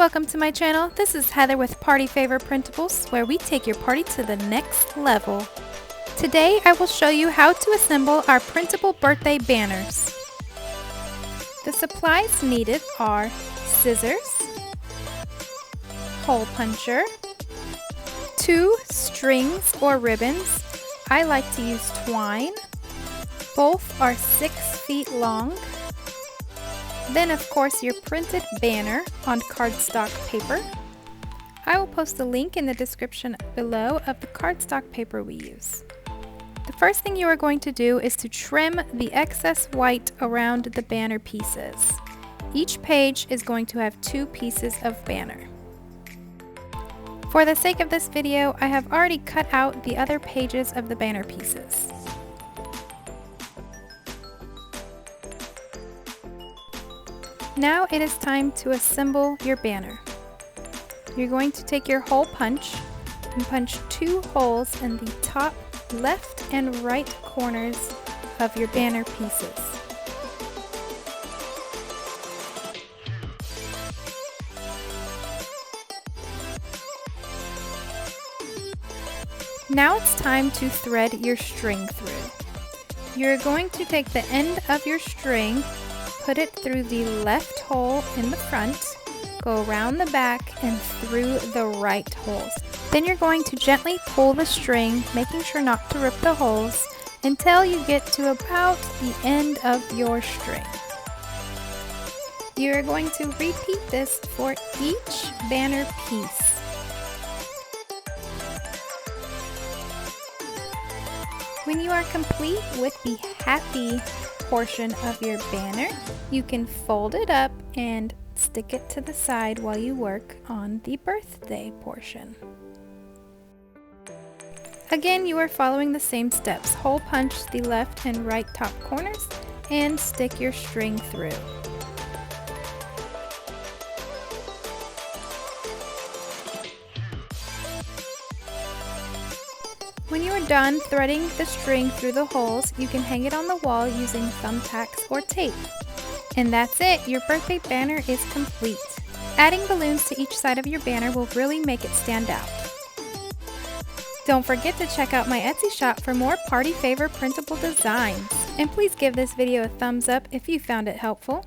Welcome to my channel. This is Heather with Party Favor Printables, where we take your party to the next level. Today I will show you how to assemble our printable birthday banners. The supplies needed are scissors, hole puncher, 2 strings or ribbons. I like to use twine. Both are 6 feet long. Then of course your printed banner on cardstock paper. I will post a link in the description below of the cardstock paper we use. The first thing you are going to do is to trim the excess white around the banner pieces. Each page is going to have 2 pieces of banner. For the sake of this video, I have already cut out the other pages of the banner pieces. Now it is time to assemble your banner. You're going to take your hole punch and punch 2 holes in the top left and right corners of your banner pieces. Now it's time to thread your string through. You're going to take the end of your string, put it through the left hole in the front, go around the back and through the right holes. Then you're going to gently pull the string, making sure not to rip the holes, until you get to about the end of your string. You're going to repeat this for each banner piece. When you are complete with the happy portion of your banner, you can fold it up and stick it to the side while you work on the birthday portion. Again, you are following the same steps. Hole punch the left and right top corners and stick your string through. When you are done threading the string through the holes, you can hang it on the wall using thumbtacks or tape. And that's it, your birthday banner is complete. Adding balloons to each side of your banner will really make it stand out. Don't forget to check out my Etsy shop for more Party Favor printable designs. And please give this video a thumbs up if you found it helpful.